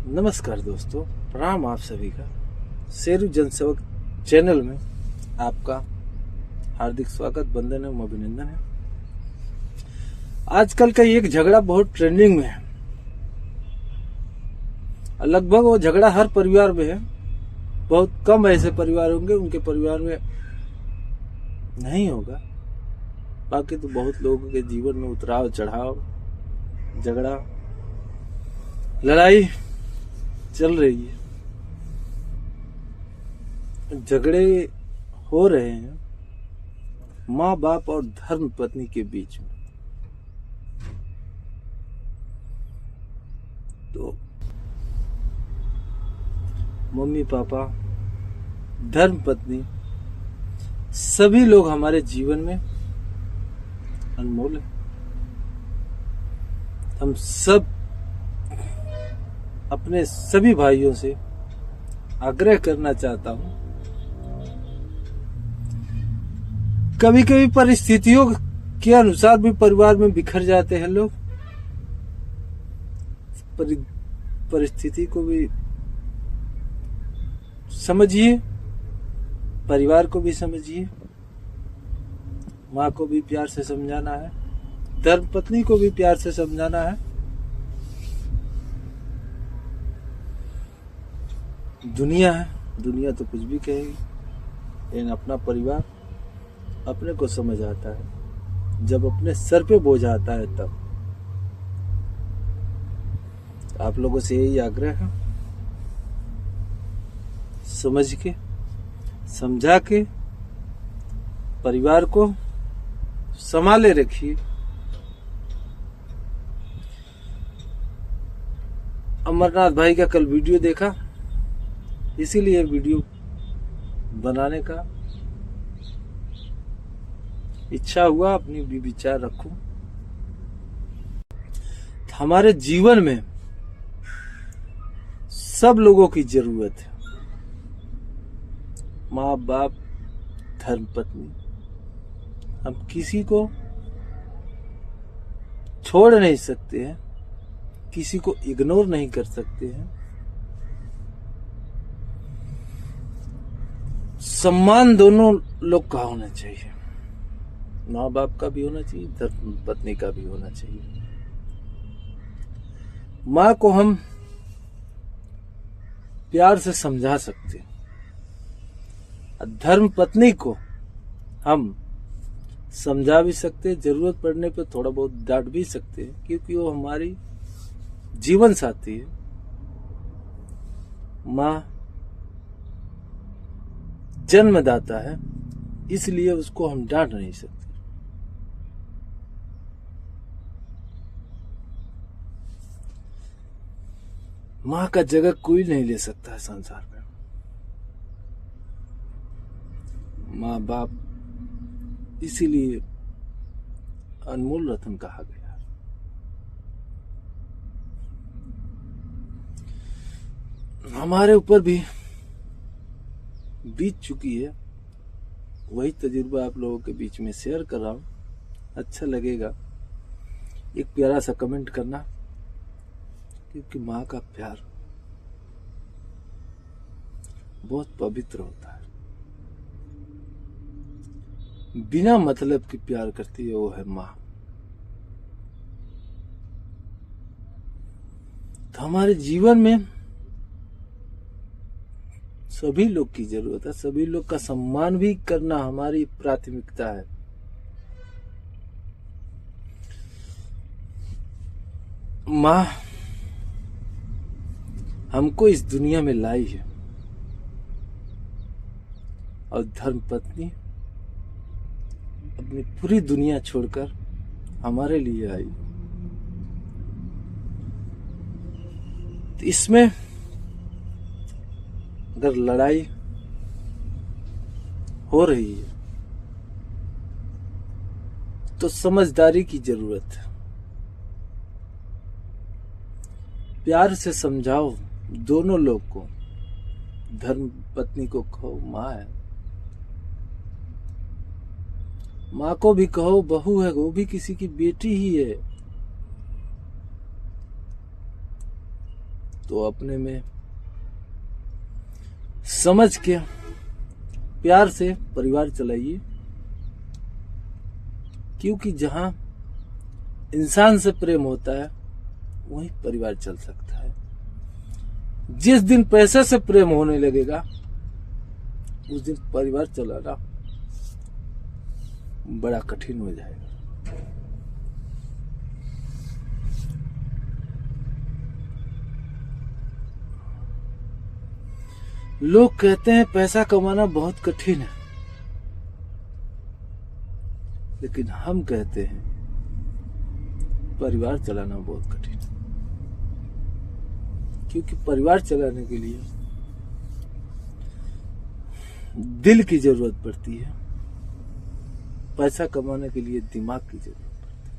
नमस्कार दोस्तों, प्रणाम आप सभी का। शेरू जनसेवक चैनल में आपका हार्दिक स्वागत, वंदन एवं अभिनंदन है। आजकल का एक झगड़ा बहुत ट्रेंडिंग में है। लगभग वो झगड़ा हर परिवार में है। बहुत कम ऐसे परिवार होंगे उनके परिवार में नहीं होगा। बाकी तो बहुत लोगों के जीवन में उतराव चढ़ाव, झगड़ा, लड़ाई चल रही है। झगड़े हो रहे हैं माँ बाप और धर्म पत्नी के बीच में। तो मम्मी पापा, धर्म पत्नी, सभी लोग हमारे जीवन में अनमोल है। हम सब अपने सभी भाइयों से आग्रह करना चाहता हूं, कभी कभी परिस्थितियों के अनुसार भी परिवार में बिखर जाते हैं लोग। परिस्थिति को भी समझिए, परिवार को भी समझिए। माँ को भी प्यार से समझाना है, धर्म पत्नी को भी प्यार से समझाना है। दुनिया है, दुनिया तो कुछ भी कहेगी, लेकिन अपना परिवार अपने को समझ आता है जब अपने सर पे बोझ आता है तब। आप लोगों से यही आग्रह है, समझ के समझा के परिवार को संभाले रखिए। अमरनाथ भाई का कल वीडियो देखा, इसीलिए वीडियो बनाने का इच्छा हुआ, अपनी भी विचार रखूं। हमारे जीवन में सब लोगों की जरूरत है, माँ बाप, धर्म पत्नी। हम किसी को छोड़ नहीं सकते हैं, किसी को इग्नोर नहीं कर सकते हैं। सम्मान दोनों लोग का होना चाहिए, माँ बाप का भी होना चाहिए, धर्म पत्नी का भी होना चाहिए। माँ को हम प्यार से समझा सकते हैं, धर्म पत्नी को हम समझा भी सकते हैं, जरूरत पड़ने पे थोड़ा बहुत डांट भी सकते हैं, क्योंकि वो हमारी जीवन साथी है। माँ जन्मदाता है, इसलिए उसको हम डांट नहीं सकते। माँ का जगह कोई नहीं ले सकता है संसार में। माँ बाप इसीलिए अनमोल रत्न कहा गया। हमारे ऊपर भी बीत चुकी है, वही तजुर्बा आप लोगों के बीच में शेयर कर रहा हूं। अच्छा लगेगा एक प्यारा सा कमेंट करना, क्योंकि माँ का प्यार बहुत पवित्र होता है। बिना मतलब की प्यार करती है, वो है माँ। तो हमारे जीवन में सभी लोग की जरूरत है, सभी लोग का सम्मान भी करना हमारी प्राथमिकता है। माँ हमको इस दुनिया में लाई है, और धर्म पत्नी अपनी पूरी दुनिया छोड़कर हमारे लिए आई। तो इसमें अगर लड़ाई हो रही है तो समझदारी की जरूरत है। प्यार से समझाओ दोनों लोग को, धर्म पत्नी को कहो माँ है, माँ को भी कहो बहू है, वो भी किसी की बेटी ही है। तो अपने में समझ के प्यार से परिवार चलाइए, क्योंकि जहां इंसान से प्रेम होता है वहीं परिवार चल सकता है। जिस दिन पैसे से प्रेम होने लगेगा उस दिन परिवार चलाना बड़ा कठिन हो जाएगा। लोग कहते हैं पैसा कमाना बहुत कठिन है, लेकिन हम कहते हैं परिवार चलाना बहुत कठिन है। क्योंकि परिवार चलाने के लिए दिल की जरूरत पड़ती है, पैसा कमाने के लिए दिमाग की जरूरत पड़ती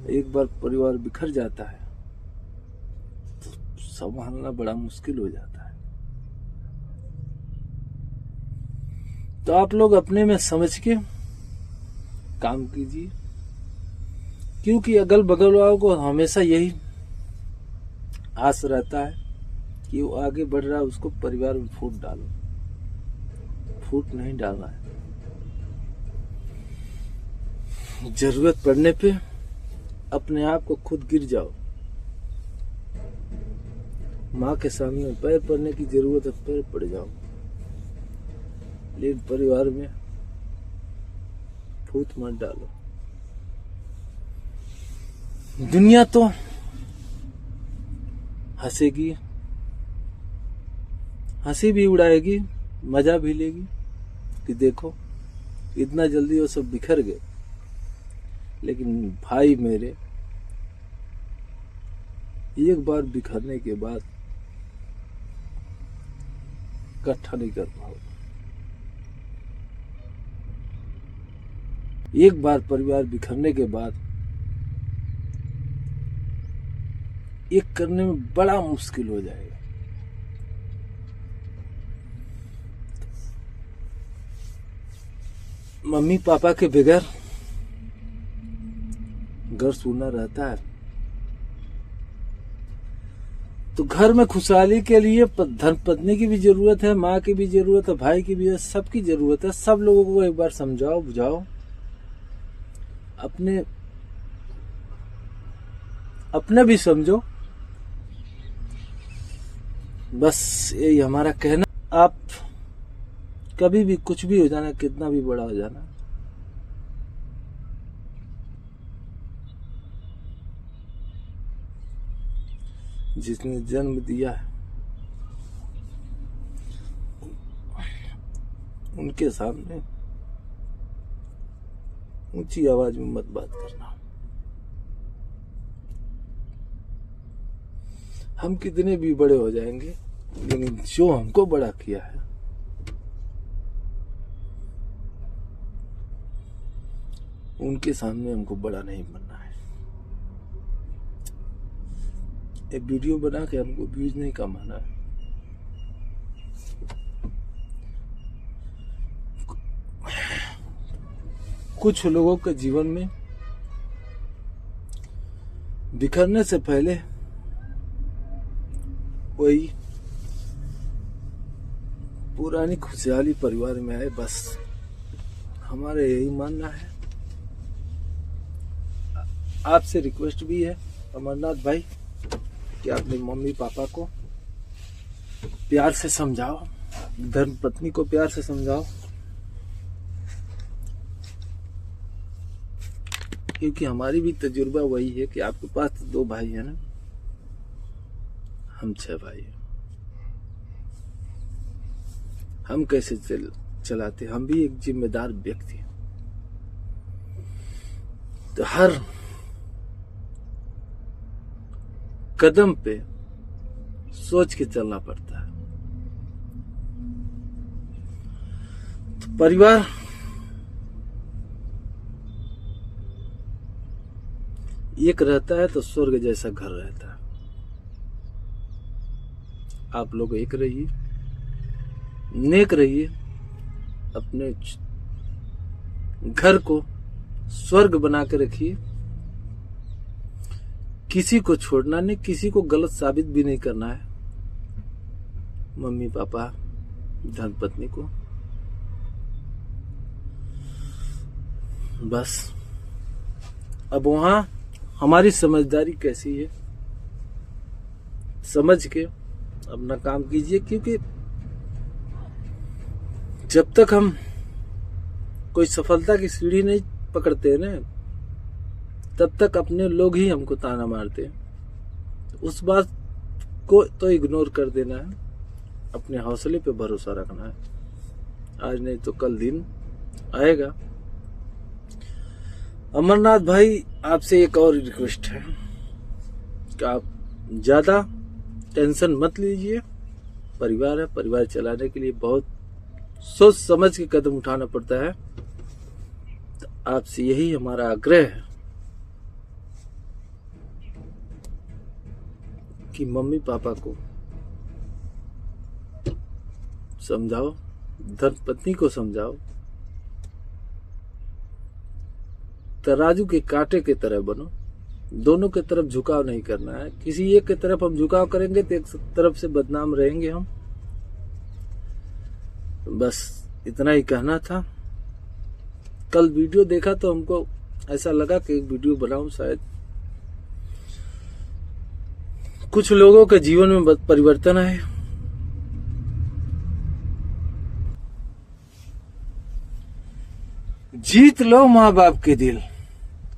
है। एक बार परिवार बिखर जाता है तो संभालना बड़ा मुश्किल हो जाता है। तो आप लोग अपने में समझ के काम कीजिए, क्योंकि अगल बगल वालों को हमेशा यही आस रहता है कि वो आगे बढ़ रहा है, उसको परिवार में फूट डालो। फूट नहीं डालना है। जरूरत पड़ने पे अपने आप को खुद गिर जाओ। माँ के सामने पैर पड़ने की जरूरत है, पैर पड़ जाओ, लेकिन परिवार में फूट मत डालो। दुनिया तो हंसेगी, हंसी भी उड़ाएगी, मजा भी लेगी कि देखो इतना जल्दी वो सब बिखर गए। लेकिन भाई मेरे, एक बार बिखरने के बाद इकट्ठा नहीं कर पाओगे। एक बार परिवार बिखरने के बाद एक करने में बड़ा मुश्किल हो जाएगा। मम्मी पापा के बगैर घर सूना रहता है। तो घर में खुशहाली के लिए धर्म पत्नी की भी जरूरत है, माँ की भी जरूरत है, भाई की भी है, सबकी जरूरत है। सब लोगों को एक बार समझाओ, बुझाओ, अपने भी समझो। बस यही हमारा कहना। आप कभी भी कुछ भी हो जाना, कितना भी बड़ा हो जाना, जिसने जन्म दिया है उनके सामने ऊंची आवाज में मत बात करना। हम कितने भी बड़े हो जाएंगे, लेकिन जो हमको बड़ा किया है उनके सामने हमको बड़ा नहीं बनना है। एक वीडियो बना के हमको व्यूज नहीं कमाना है। कुछ लोगों के जीवन में बिखरने से पहले वही पुरानी खुशहाली परिवार में आए। बस हमारा यही मानना है। आपसे रिक्वेस्ट भी है अमरनाथ भाई कि अपने मम्मी पापा को प्यार से समझाओ, धर्म पत्नी को प्यार से समझाओ, क्योंकि हमारी भी तजुर्बा वही है कि आपके पास तो 2 भाई है ना, हम 6 भाई हैं। हम कैसे चलाते? हम भी एक जिम्मेदार व्यक्ति हैं। तो हर कदम पे सोच के चलना पड़ता है। तो परिवार एक रहता है तो स्वर्ग जैसा घर रहता है। आप लोग एक रहिए, नेक रहिए, अपने घर को स्वर्ग बना के रखिए, किसी को छोड़ना नहीं, किसी को गलत साबित भी नहीं करना है। मम्मी पापा धर्मपत्नी को बस अब वहां हमारी समझदारी कैसी है, समझ के अपना काम कीजिए, क्योंकि जब तक हम कोई सफलता की सीढ़ी नहीं पकड़ते हैं ना, तब तक अपने लोग ही हमको ताना मारते हैं। उस बात को तो इग्नोर कर देना है, अपने हौसले पे भरोसा रखना है। आज नहीं तो कल दिन आएगा। अमरनाथ भाई, आपसे एक और रिक्वेस्ट है कि आप ज्यादा टेंशन मत लीजिए। परिवार है, परिवार चलाने के लिए बहुत सोच समझ के कदम उठाना पड़ता है। तो आपसे यही हमारा आग्रह है कि मम्मी पापा को समझाओ, धर्मपत्नी को समझाओ, तराजू के कांटे की तरह बनो। दोनों की तरफ झुकाव नहीं करना है। किसी एक की तरफ हम झुकाव करेंगे तो एक तरफ से बदनाम रहेंगे हम। बस इतना ही कहना था। कल वीडियो देखा तो हमको ऐसा लगा कि एक वीडियो बनाऊं, शायद कुछ लोगों के जीवन में परिवर्तन आए। जीत लो माँ बाप के दिल,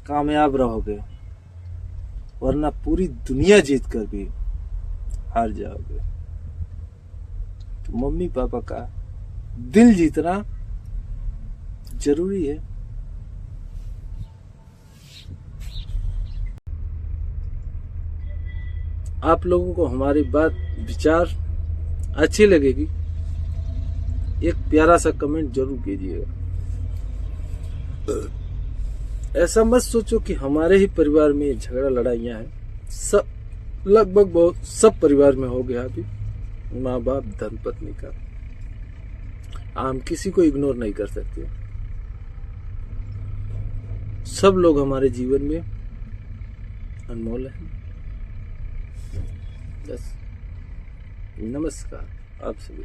कामयाब रहोगे, वरना पूरी दुनिया जीत कर भी हार जाओगे। तो मम्मी पापा का दिल जीतना जरूरी है। आप लोगों को हमारी बात विचार अच्छी लगेगी, एक प्यारा सा कमेंट जरूर कीजिएगा। ऐसा मत सोचो कि हमारे ही परिवार में ये झगड़ा लड़ाइयां हैं। सब लगभग बहुत सब परिवार में हो गया अभी, माँ बाप धर्मपत्नी का। हम किसी को इग्नोर नहीं कर सकते। सब लोग हमारे जीवन में अनमोल हैं। बस नमस्कार आप सभी।